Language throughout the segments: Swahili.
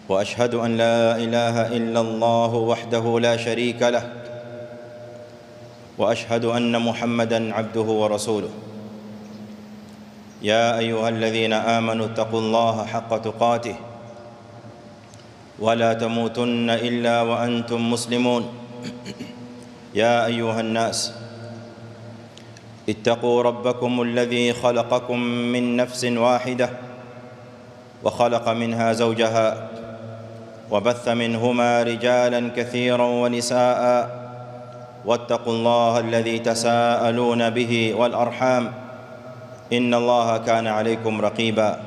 وأشهد أن لا إله إلا الله وحده لا شريك له وأشهد أن محمدًا عبده ورسوله يا أيها الذين آمنوا اتقوا الله حق تقاته ولا تموتن إلا وأنتم مسلمون يا أيها الناس اتقوا ربكم الذي خلقكم من نفس واحدة وخلق منها زوجها وبث منهما رجالا كثيرا ونساء واتقوا الله الذي تساءلون به والأرحام إن الله كان عليكم رقيبا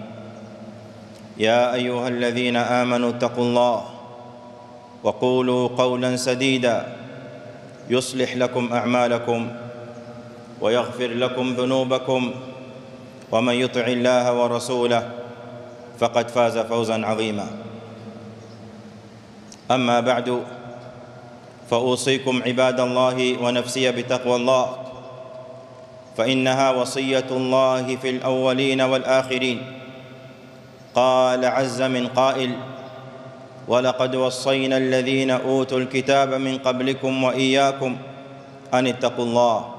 يا أيها الذين آمنوا اتقوا الله وقولوا قولا سديدا يصلح لكم أعمالكم ويغفر لكم ذنوبكم ومن يطع الله ورسوله فقد فاز فوزا عظيما أما بعد فأوصيكم عباد الله ونفسي بتقوى الله فإنها وصية الله في الأولين والآخرين قال عز من قائل ولقد وصينا الذين أوتوا الكتاب من قبلكم وإياكم أن اتقوا الله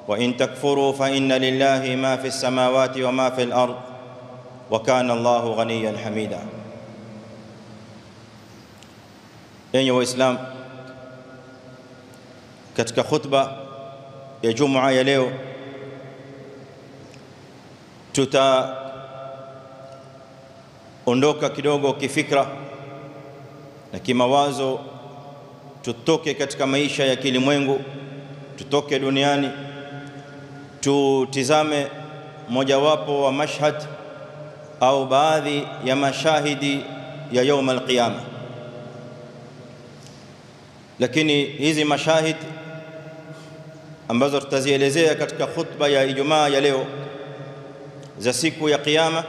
وإن تكفروا فإن لله ما في السماوات وما في الأرض وكان الله غنيا حميدا. Enyi Waislamu, katika khutba ya Jumaa ya leo tutaondoka kidogo kifikra na kimawazo, tutoke katika maisha ya kilimwengu, tutoke duniani, tutizame mojawapo wa mashhad au baadhi ya mashahidi ya يوم القيامة. Lakini hizi mashahid ambazo tutazielezea katika khutba ya Ijumaa ya leo za siku ya kiyama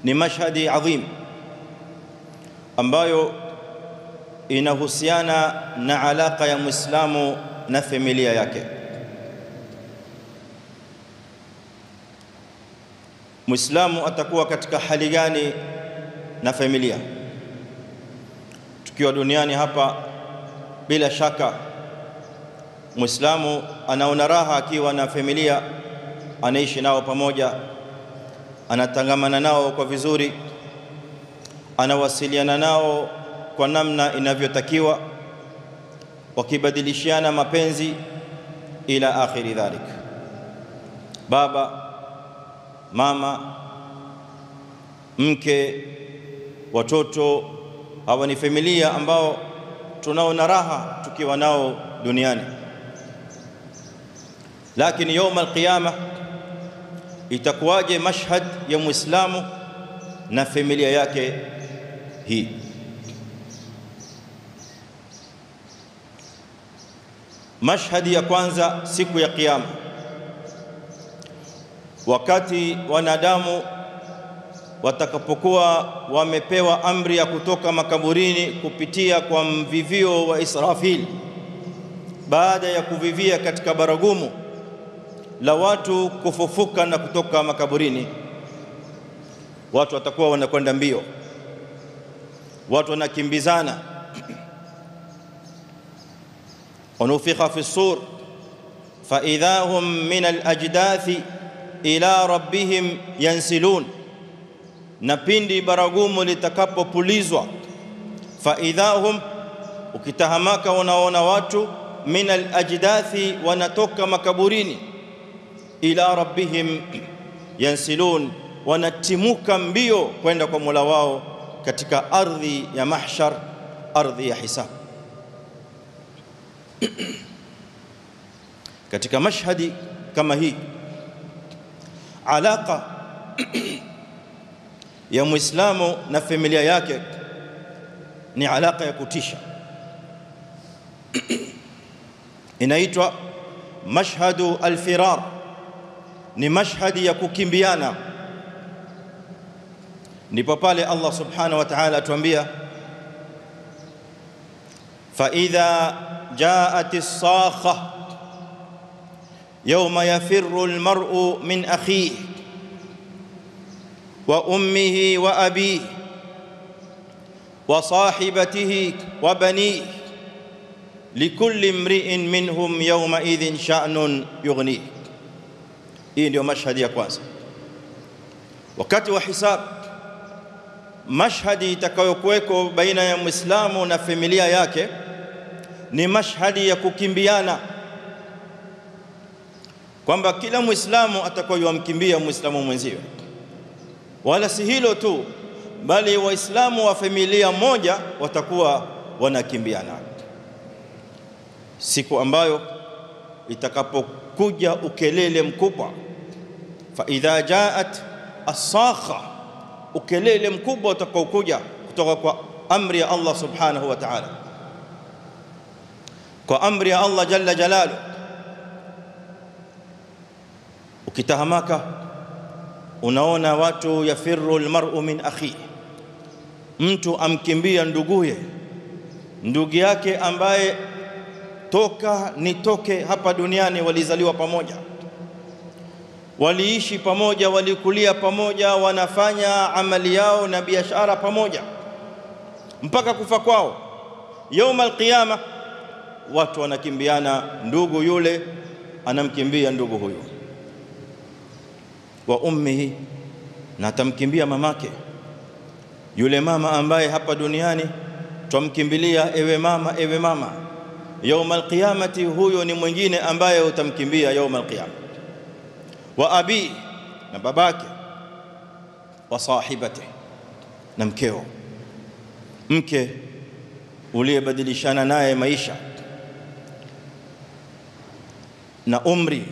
ni mashhadi adhim ambayo inahusiana na alaka ya Muislamu na familia yake. Muislamu atakuwa katika hali gani na familia? Tukiwa duniani hapa, bila shaka Muislamu anaona raha akiwa na familia, anaishi nao pamoja, anatangamana nao kwa vizuri, anawasiliana nao kwa namna inavyotakiwa, wakibadilishiana mapenzi ila akhiri dhalik. Baba, mama, mke, watoto, hawa ni familia ambao tunaona raha tukiwa nao duniani. Lakini يوم القيامة itakuwaje mashhad ya Muislamu na familia yake hii? Mashhadi ya kwanza siku ya kiyama, wakati wanadamu watakapokuwa wamepewa amri ya kutoka makaburini kupitia kwa mvivio wa Israfil, baada ya kuvivia katika baragumu la watu kufufuka na kutoka makaburini, watu watakuwa wanakwenda mbio, watu wanakimbizana. Wanufikha fi sur fa idha hum min al-ajdathi ila rabbihim yansilun, na pindi baragumu litakapopulizwa, fa idha hum, ukitahamaka unaona watu min al-ajdathi, wanatoka makaburini, ila rabbihim yansilun, wanatimuka mbio kwenda kwa Mola wao katika ardhi ya mahshar, ardhi ya hisab. Katika mashhadi kama hii, alaka ya Muislamu na familia yake ni alaka ya kutisha. Inaitwa mashhadu al-firar, ni mashhadi ya kukimbiana. Ndipo pale Allah subhanahu wa ta'ala atuambia, fa idha jaat as-sakha yawma yafirru al-mar'u min akhihi wa ummihi wa abihi wa sahibatihi wa banihi likulli imri'in minhum yawma idhin sha'nun yughni. Hii ndio mashhadi ya kwanza. Wakati wa hisab, mashhadi itakayokuweko baina ya Muislamu na familia yake ni mashhadi ya kukimbiana, kwamba kila Muislamu atakayomkimbia Muislamu mwenziwe. Wala si hilo tu, bali Waislamu wa familia moja watakuwa wanakimbiana. Siku ambayo itakapokuja ukelele mkubwa, fa idha jaat as-sakha, ukelele mkubwa utakaokuja kutoka kwa amri ya Allah subhanahu wa ta'ala, kwa amri ya Allah jalla jalalu. Ukitahamaka unaona watu yafirru almar'u min akhi, mtu amkimbia nduguye, ndugu yake ambaye toka nitoke hapa duniani walizaliwa pamoja, waliishi pamoja, walikulia pamoja, wanafanya amali yao na biashara pamoja mpaka kufa kwao. Yaum alqiyama watu wanakimbiana, ndugu yule anamkimbia ndugu huyo, wa ummihi, na tamkimbia mamake, yule mama ambaye hapa duniani tumkimbilia, ewe mama, ewe mama. Yaum alqiyamati huyo ni mwingine ambaye utamkimbia yaum alqiyama. Wa abi, na babake. Wa sahibati, na mkeo, mke uliyebadilishana naye maisha na umri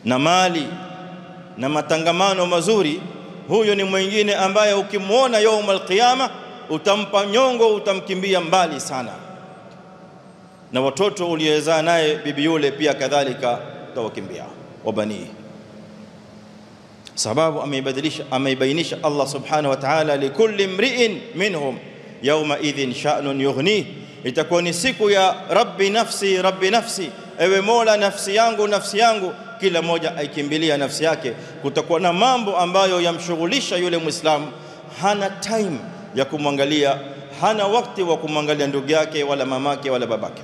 na mali na matangamano mazuri, huyo ni mwingine ambaye ukimwona yaum alqiyama utampa nyongo, utamkimbia mbali sana. Na watoto uliyezaa naye bibi yule pia kadhalika utawakimbia, wabani. Sababu ameibainisha Allah subhanahu wa ta'ala, likulli imri'in minhum yawma idhin sha'nun yughni. Itakuwa ni siku ya rabbi nafsi, rabbi nafsi, ewe Mola nafsi yangu, nafsi yangu. Kila moja aikimbilia nafsi yake. Kutakuwa na mambo ambayo yamshughulisha yule Muislamu, hana time ya kumwangalia, hana wakati wa kumwangalia ndugu yake wala mamake wala babake.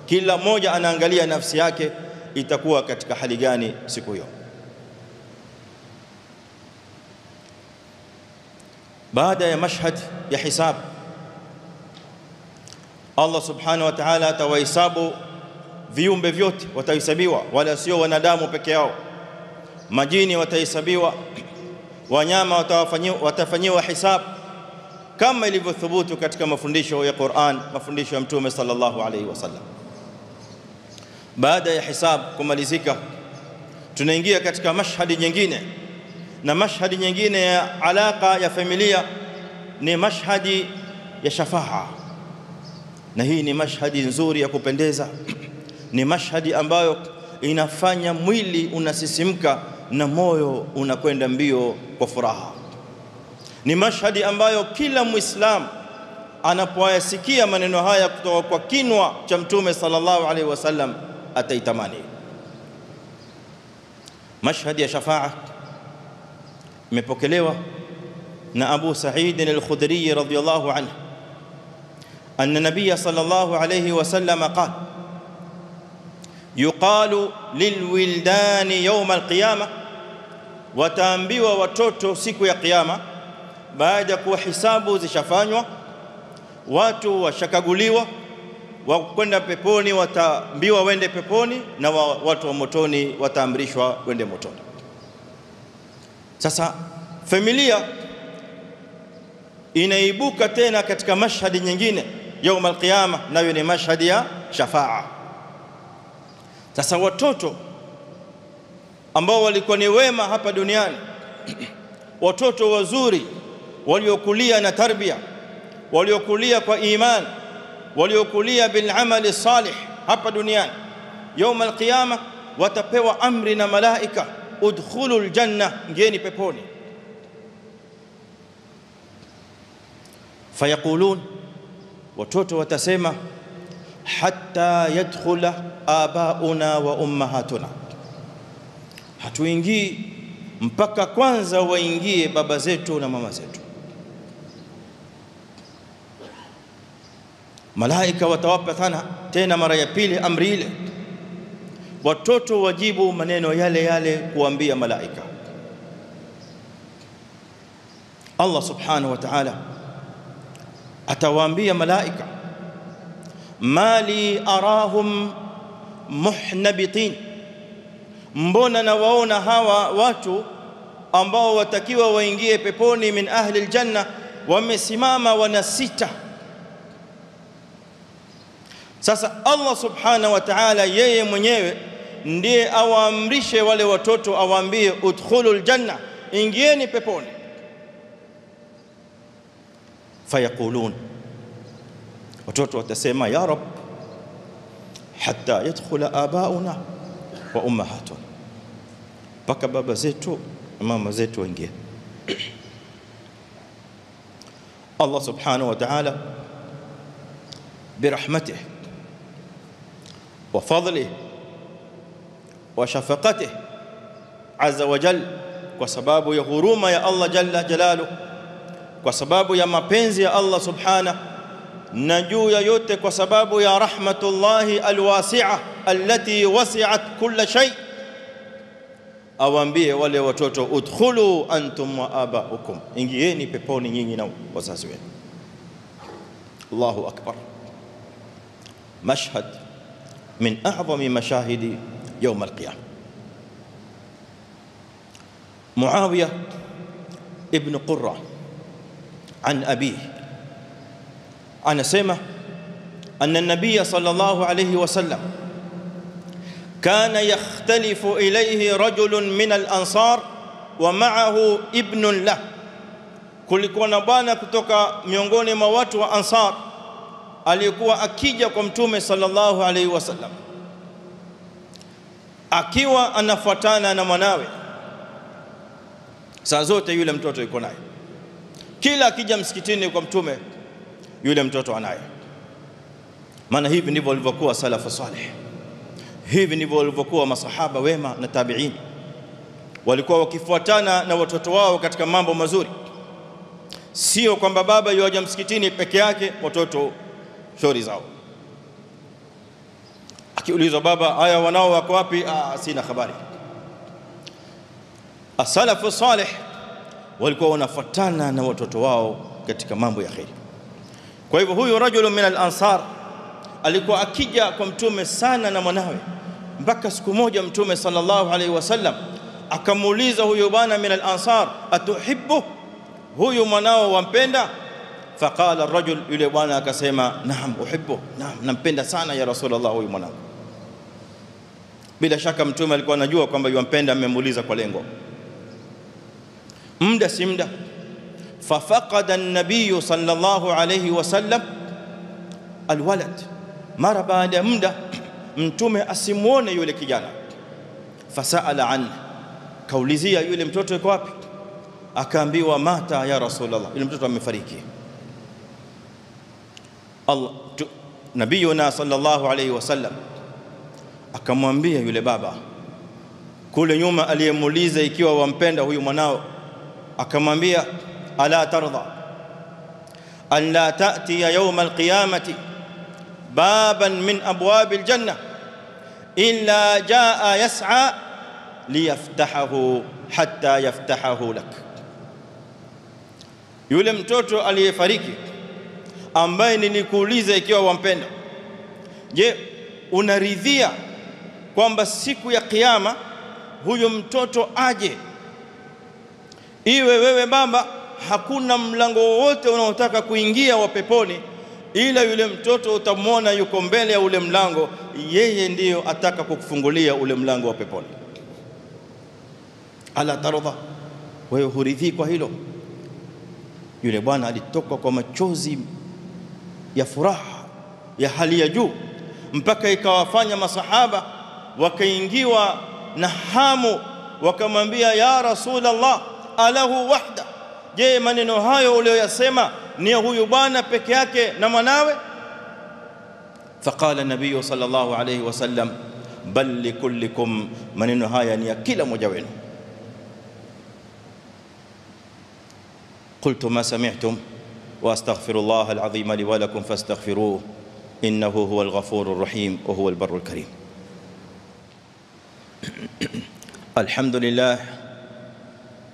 Kila moja anaangalia nafsi yake itakuwa katika hali gani siku hiyo. Baada ya mashhad ya hisab, Allah subhanahu wa ta'ala atawahesabu viumbe vyote, watahesabiwa, wala sio wanadamu peke yao. Majini watahesabiwa, wanyama watafanyiwa hisab, kama ilivyothubutu katika mafundisho ya Qur'an, mafundisho ya Mtume sallallahu alayhi wasallam. Baada ya hisab kumalizika, tunaingia katika mashhadi nyingine, na mashhadi nyingine ya alaka ya familia ni mashhadi ya shafa'a. Na hii ni mashhadi nzuri ya kupendeza, ni mashhadi ambayo inafanya mwili unasisimka na moyo unakwenda mbio kwa furaha. Ni mashhadi ambayo kila Muislamu anapoyasikia maneno haya kutoka kwa kinwa cha Mtume sallallahu alaihi wasallam ataitamani. Mashhadi ya shafa'a imepokelewa na Abu Sa'id al-Khudri radhiyallahu anhu anna Nabiy sallallahu alayhi wasallam qala yuqalu lilwildani yawm alqiyama, wataambiwa watoto siku ya kiyama, baada ya kuwa hisabu zishafanywa, watu washakaguliwa, wa kwenda peponi wataambiwa wende peponi, na watu wa motoni wataamrishwa wende motoni. Sasa familia inaibuka tena katika mashhadi nyingine yaum alqiyama, nayo ni mashhadi ya shafa'a. Sasa watoto ambao walikuwa ni wema hapa duniani, watoto wazuri waliokulia na tarbia, waliokulia kwa iman, waliokulia bil amali salih hapa duniani, yaum alqiyama watapewa amri na malaika, udkhulul janna, ngeni peponi. Fayaqulun, watoto watasema, hatta yadkhula abauna wa ummahatuna, hatuingii mpaka kwanza waingie baba zetu na mama zetu. malaika watawapa tena mara ya pili amri ile. Watoto wajibu maneno yale yale kuambia malaika. Allah subhanahu wa ta'ala atawaambia malaika, mali arahum muhnabitin, mbona nawaona hawa watu ambao watakiwa waingie peponi min ahli aljanna wamesimama wanasita. Sasa Allah subhanahu wa ta'ala yeye mwenyewe ndiye awaamrishe wale watoto, awaambie udkhulul janna, ingieni peponi. Fayaqulun, watoto watasema ya rab hatta yadkhula abauna wa ummahatuna, paka baba zetu na mama zetu waingie. Allah subhanahu wa ta'ala birahmatihi wa fadlihi wa shafaqatihi azza wa jalla, kwa sababu ya huruma ya Allah jalla jalaluhu, kwa sababu ya mapenzi ya Allah subhanahu, na juu ya yote kwa sababu ya rahmatullahi alwasi'a allati wasi'at kulla shay, awaambie wale watoto udkhulu antum wa abaukum, ingieni peponi nyinyi na wazazi wenu. Allahu akbar. Mashhad min a'zami mashahidi yawm al-qiyamah. Muawiya ibn Qurra an abihi anasema anna an-nabiy sallallahu alayhi wasallam kana yakhtalifu ilayhi rajulun min al-ansar wa ma'ahu ibnun lah, kulikuwa na bwana kutoka miongoni mwa watu wa Ansar aliyekuwa akija kwa mtume sallallahu alayhi wasallam akiwa anafuatana na mwanawe. Saa zote yule mtoto yuko naye, kila akija msikitini kwa mtume yule mtoto anaye. Maana hivi ndivyo walivyokuwa salafu salih, hivi ndivyo walivyokuwa masahaba wema na tabi'in. Walikuwa wakifuatana na watoto wao katika mambo mazuri, sio kwamba baba yuaja msikitini peke yake watoto shori zao. Akiulizwa baba, haya wanao wako wapi? Sina habari. As-salafu salih walikuwa wanafuatana na watoto wao katika mambo ya khair. Kwa hivyo huyu rajulun min al-ansar alikuwa akija kwa mtume sana na mwanawe, mpaka siku moja mtume sallallahu alaihi wasallam akamuuliza huyu bwana min al-ansar, atuhibbu, huyu mwanao wampenda? Faqala ar-rajul, yule bwana akasema naam uhibbu, naam nampenda sana ya rasulullah huyu mwanangu. Bila shaka mtume alikuwa anajua kwamba yumpenda, amemuuliza kwa lengo. Muda si muda, fafaqada an-nabiy sallallahu alayhi wasallam alwalad, mara baada ya muda mtume asimuone yule kijana. Fasaala an, kaulizia yule mtoto yuko wapi? Akaambiwa mata ya rasulullah, yule mtoto amefariki. Allah nabiyuna sallallahu alayhi wasallam akamwambia yule baba kule nyuma aliyemuuliza ikiwa wampenda huyu mwanao, akamwambia ala tardha an la ta'ti yawm al-qiyamati baban min abwab al-janna illa jaa yas'a liyaftahahu hatta yaftahahu lak. Yule mtoto aliyefariki ambaye nilikuuliza ikiwa wampenda, je, unaridhia kwamba siku ya kiyama huyo mtoto aje, iwe wewe baba hakuna mlango wowote unaotaka kuingia wa peponi, ila yule mtoto utamwona yuko mbele ya ule mlango, yeye ndiyo ataka kukufungulia ule mlango wa peponi. Ala tardha, wewe huridhi kwa hilo? Yule bwana alitoka kwa machozi ya furaha ya hali ya juu, mpaka ikawafanya masahaba wakaingiwa na hamu, wakamwambia ya rasulullah alahu wahda, je, maneno hayo uliyoyasema ni huyu bwana peke yake na mwanawe? Faqala nabii sallallahu alayhi wasallam bal likullikum, maneno haya ni ya kila mmoja wenu. قلت ما سمعتم واستغفر الله العظيم لي ولكم فاستغفروه إنه هو الغفور الرحيم وهو البر الكريم.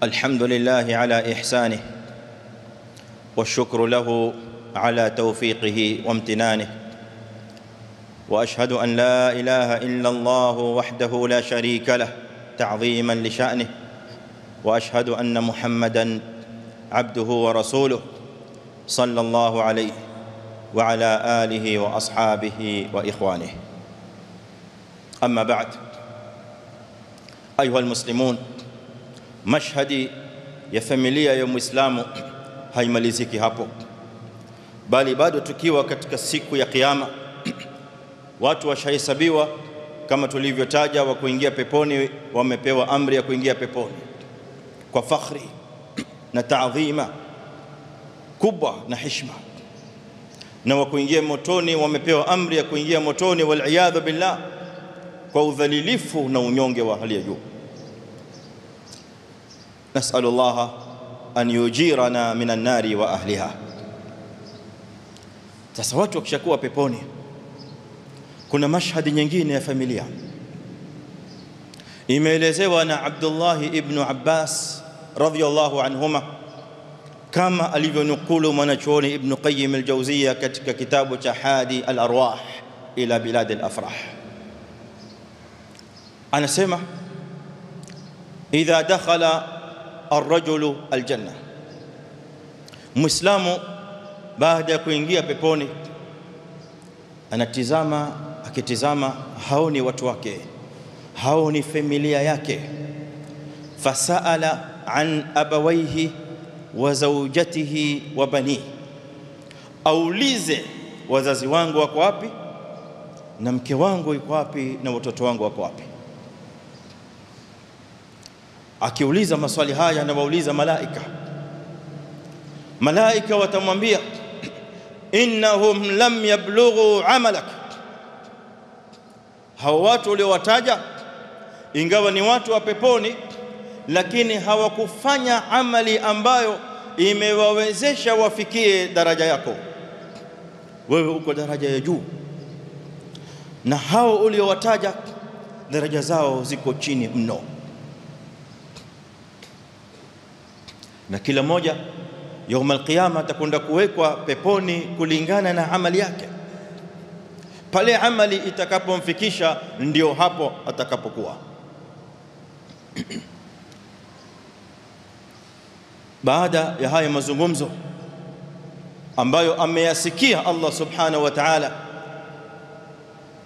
الحمد لله على إحسانه، والشكر له على توفيقه وامتنانه، وأشهد أن لا إله إلا الله وحده لا شريك له تعظيما لشأنه، وأشهد أن محمدًا عبده ورسوله صلى الله عليه وعلى آله وأصحابه وإخوانه. أما بعد، أيها المسلمون، mashhadi ya familia ya Muislamu haimaliziki hapo, bali bado tukiwa katika siku ya kiyama. Watu washahesabiwa kama tulivyotaja, wa kuingia peponi wamepewa amri ya kuingia peponi kwa fakhri na taadhima kubwa na heshima, na wa kuingia motoni wamepewa amri ya kuingia motoni, wal billah, kwa udhalilifu na unyonge wa hali ya juu. نسأل الله أن يجيرنا من النار وأهلها. Sasa watu wakishakuwa peponi, kuna mashhadi nyingine ya familia imeelezewa na Abdullah ibn Abbas radhiyallahu anhuma, kama alivyonukulu mwanachuoni Ibn Qayyim al-Jawziyya katika kitabu cha Hadi al-Arwah ila Bilad al-Afrah. Anasema, idha dakhala الرجل الجنة، Muislamu baada ya kuingia peponi anatizama, akitizama haoni watu wake, haoni familia yake. Fasaala an abawaihi wa zawjatihi wa bani, aulize wazazi wangu wako wapi, na mke wangu yuko wapi, na watoto wangu wako wapi. Akiuliza maswali haya na wauliza malaika watamwambia, innahum lam yablughu amalak, hao watu uliowataja ingawa ni watu wa peponi, lakini hawakufanya amali ambayo imewawezesha wafikie daraja yako. Wewe uko daraja ya juu, na hao uliowataja daraja zao ziko chini mno. Na kila moja يوم القيامة atakwenda kuwekwa peponi kulingana na amali yake. Pale amali itakapomfikisha, ndio hapo atakapokuwa. Baada ya haya mazungumzo ambayo ameyasikia Allah subhanahu wa ta'ala,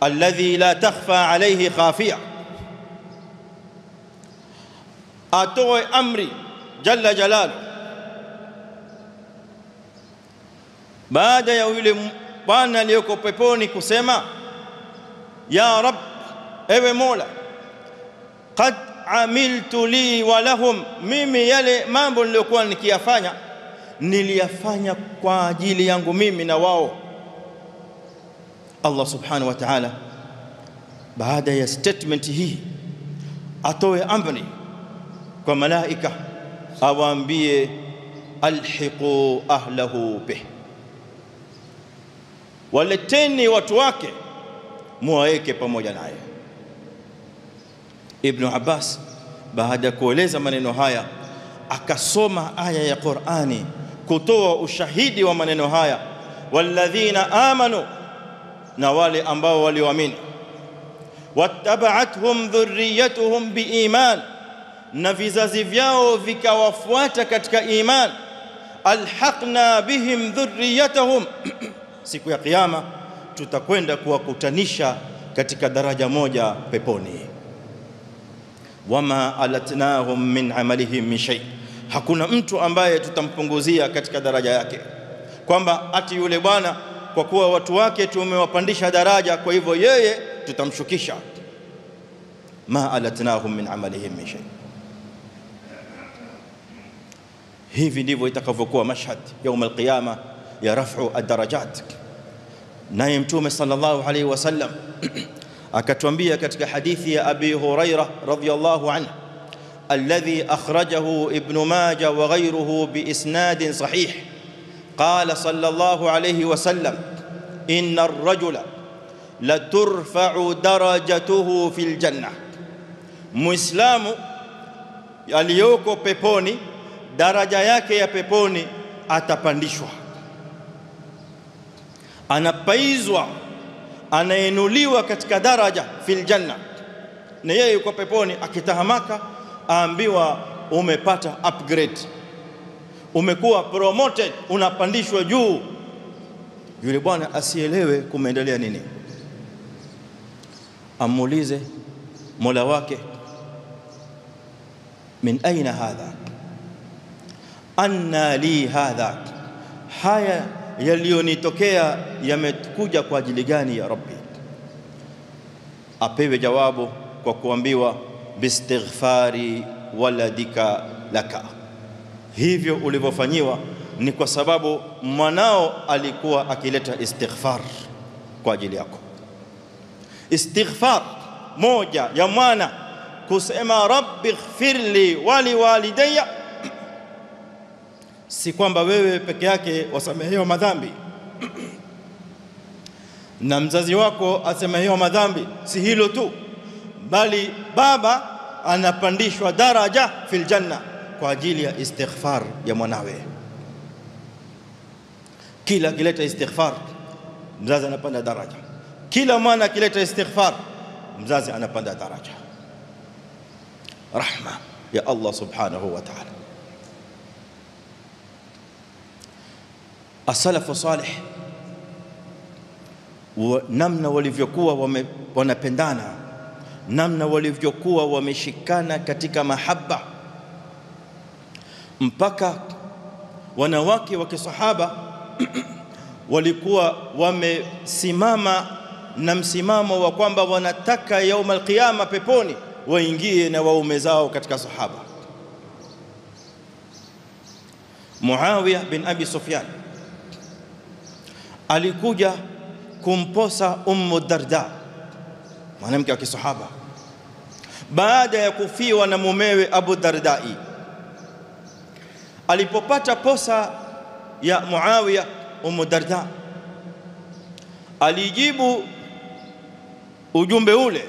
alladhi la takhfa alayhi khafiya, atoe amri jalla jalalu, baada ya yule bwana aliyeko peponi kusema, ya Rabb, ewe Mola, qad amiltu li wa lahum, mimi yale mambo niliyokuwa nikiyafanya niliyafanya kwa ajili yangu mimi na wao. Allah subhanahu wa ta'ala baada ya statement hii atoe amri kwa malaika, awaambie alhiqu ahlahu bih, waleteni watu wake muwaeke pamoja naye. Ibn Abbas baada ya kueleza maneno haya akasoma aya ya Qur'ani kutoa ushahidi wa maneno haya, walladhina amanu, na wale ambao walioamini, wattaba'athum dhurriyyatuhum biiman, na vizazi vyao vikawafuata katika iman, alhaqna bihim dhurriyyatahum, siku ya kiyama tutakwenda kuwakutanisha katika daraja moja peponi. Wama alatnahum min amalihim min shay, hakuna mtu ambaye tutampunguzia katika daraja yake, kwamba ati yule bwana kwa kuwa watu wake tumewapandisha daraja, kwa hivyo yeye tutamshukisha. Ma alatnahum min amalihim min shay. Hivi ndivyo itakavyokuwa mashhad يوم القيامة ya raf'u ad-darajat. Naye Mtume sallallahu alayhi wasallam akatuambia katika hadithi ya Abi Hurairah radhiyallahu anhu, alladhi akhrajahu Ibn Majah wa ghayruhu bi isnadin sahih, qala sallallahu alayhi wasallam, inna ar-rajula la turfa'u darajatuhu fil janna, muislamu aliyoko peponi daraja yake ya peponi atapandishwa, anapaizwa, anainuliwa katika daraja fil janna. Na yeye yuko peponi, akitahamaka aambiwa umepata upgrade, umekuwa promoted, unapandishwa juu. Yule bwana asielewe kumeendelea nini, amuulize Mola wake, min aina hadha, anna li hadha, haya yaliyonitokea yamekuja kwa ajili gani ya Rabbi? Apewe jawabu kwa kuambiwa bistighfari waladika laka, hivyo ulivyofanyiwa ni kwa sababu mwanao alikuwa akileta istighfar kwa ajili yako. Istighfar moja ya mwana kusema rabbi ighfirli wali walidayya, si kwamba wewe peke yake wasamehewa madhambi na mzazi wako asamehewa madhambi, si hilo tu, bali baba anapandishwa daraja fil janna kwa ajili ya istighfar ya mwanawe. Kila akileta istighfar mzazi anapanda daraja, kila mwana akileta istighfar mzazi anapanda daraja. Rahma ya Allah subhanahu wa ta'ala. As-salafu salih namna walivyokuwa wanapendana, namna walivyokuwa wameshikana katika mahaba, mpaka wanawake wa kisahaba walikuwa wamesimama na msimamo wa kwamba wanataka yaum al-qiyama peponi waingie na waume zao katika sahaba. Muawiya bin Abi Sufyan alikuja kumposa Ummu Darda, mwanamke wa kisahaba, baada ya kufiwa na mumewe Abu Dardai. Alipopata posa ya Muawiya, Ummu Darda alijibu ujumbe ule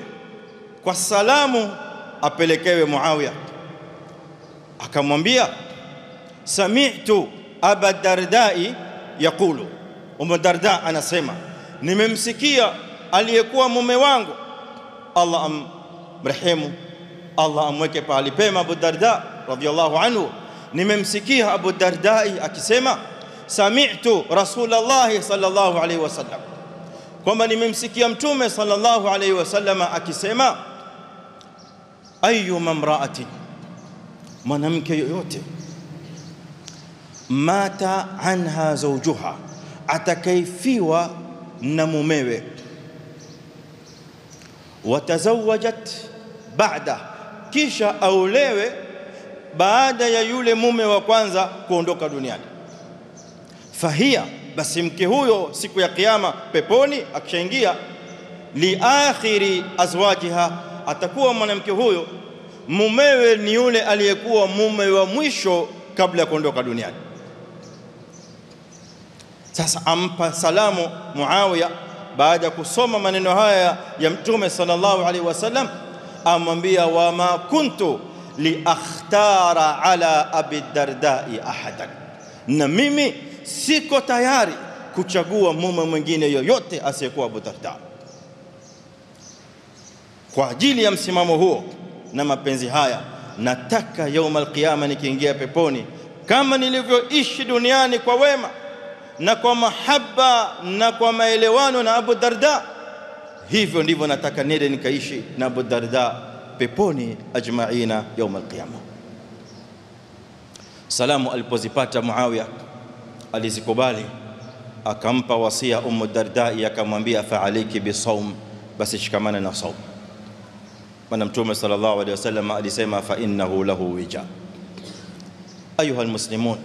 kwa salamu apelekewe Muawiya, akamwambia sami'tu Abu Dardai yaqulu, Ummu Darda anasema nimemsikia aliyekuwa mume wangu, Allah amrehemu, Allah amweke pahali pema, Abu Darda radhiyallahu anhu, nimemsikia Abu Dardai akisema sami'tu Rasulullah sallallahu alayhi wasallam, kwamba nimemsikia mtume sallallahu alayhi wasallam akisema ayyuma imra'atin, mwanamke yoyote, mata anha zawjuha, atakaifiwa na mumewe, watazawajat ba'da, kisha aulewe baada ya yule mume wa kwanza kuondoka duniani, fahia, basi mke huyo siku ya kiyama peponi akishaingia, li akhiri azwajiha, atakuwa mwanamke huyo mumewe ni yule aliyekuwa mume wa mwisho kabla ya kuondoka duniani. Sasa ampa salamu Muawiya baada ya kusoma maneno haya ya mtume sallallahu alaihi wasallam, amwambia wama kuntu li akhtara ala Abi Dardai ahadan, na mimi siko tayari kuchagua mume mwingine yoyote asiyekuwa Abu Darda. Kwa ajili ya msimamo huo na mapenzi haya, nataka yaum al-qiyama nikiingia peponi, kama nilivyoishi duniani kwa wema na kwa mahaba na kwa maelewano na Abu Darda, hivyo ndivyo nataka nende nikaishi na Abu Darda peponi ajma'ina yaum al-qiyama. Salamu alipozipata Muawiya alizikubali, akampa wasia Ummu Darda, akamwambia fa alayki bisawm, basi shikamana na saum. Maana mtume sallallahu alayhi wasallam alisema fa innahu lahu wija. Ayuha almuslimun,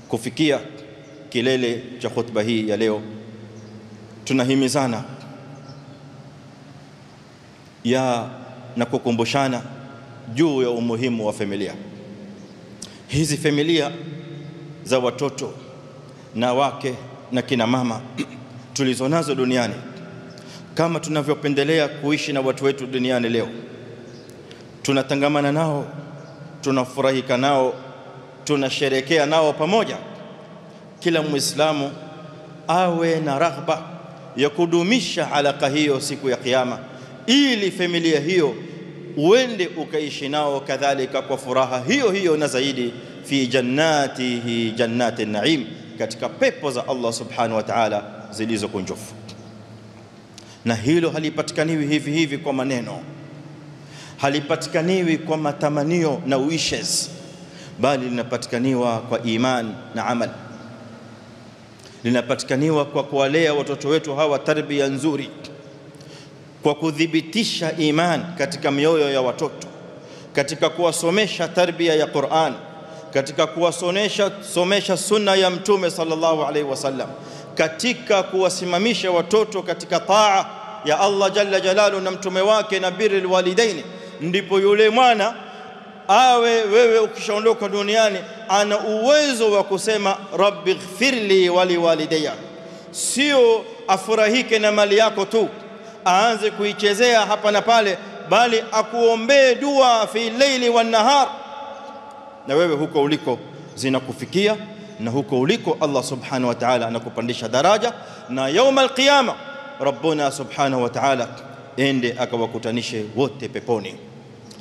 kufikia kilele cha khutba hii ya leo, tunahimizana na kukumbushana juu ya umuhimu wa familia. Hizi familia za watoto na wake na kina mama tulizonazo duniani, kama tunavyopendelea kuishi na watu wetu duniani leo, tunatangamana nao, tunafurahika nao, tunasherehekea nao pamoja, kila Muislamu awe na raghba ya kudumisha alaka hiyo siku ya kiyama, ili familia hiyo uende ukaishi nao kadhalika kwa furaha hiyo hiyo na zaidi, fi jannatihi jannati naim, katika pepo za Allah subhanahu wa ta'ala zilizokunjufu. Na hilo halipatikaniwi hivi hivi kwa maneno, halipatikaniwi kwa matamanio na wishes, bali linapatikaniwa kwa iman na amal. Linapatikaniwa kwa kuwalea watoto wetu hawa tarbia nzuri, kwa kudhibitisha iman katika mioyo ya watoto, katika kuwasomesha tarbia ya Qur'an, katika kuwasomesha sunna ya Mtume sallallahu alaihi wasallam, katika kuwasimamisha watoto katika taa ya Allah jalla jalalu na mtume wake na birrul walidaini. Ndipo yule mwana awe wewe ukishaondoka duniani ana uwezo wa kusema rabbi ighfirli wali walidayya, sio afurahike na mali yako tu aanze kuichezea hapa na pale, bali akuombee dua fi layli wan nahar, na wewe huko uliko zinakufikia, na huko uliko Allah subhanahu wa ta'ala anakupandisha daraja, na يوم القيامه Rabbuna subhanahu wa ta'ala ende akawakutanishe wote peponi.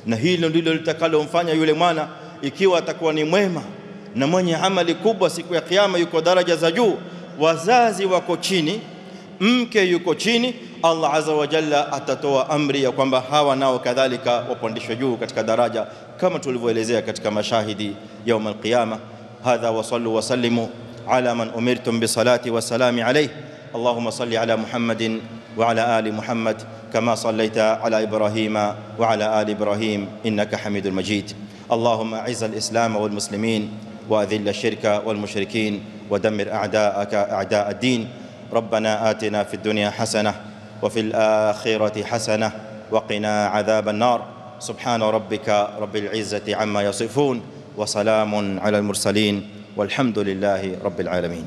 Na hilo ndilo litakalomfanya yule mwana, ikiwa atakuwa ni mwema na mwenye amali kubwa, siku ya kiyama yuko daraja za juu, wazazi wako chini, mke yuko chini, Allah azza wa jalla atatoa amri ya kwamba hawa nao kadhalika wapandishwe juu katika daraja, kama tulivyoelezea katika mashahidi يوم القيامه. Hadha wa sallu wa sallimu ala man umirtum bi salati wa salami alayhi. اللهم صل على محمد وعلى آل محمد كما صليت على إبراهيم وعلى آل إبراهيم إنك حميد مجيد. اللهم أعز الإسلام والمسلمين وأذل الشرك والمشركين ودمر أعداءك أعداء الدين. ربنا آتنا في الدنيا حسنة وفي الآخرة حسنة وقنا عذاب النار. سبحان ربك رب العزة عما يصفون وسلام على المرسلين والحمد لله رب العالمين.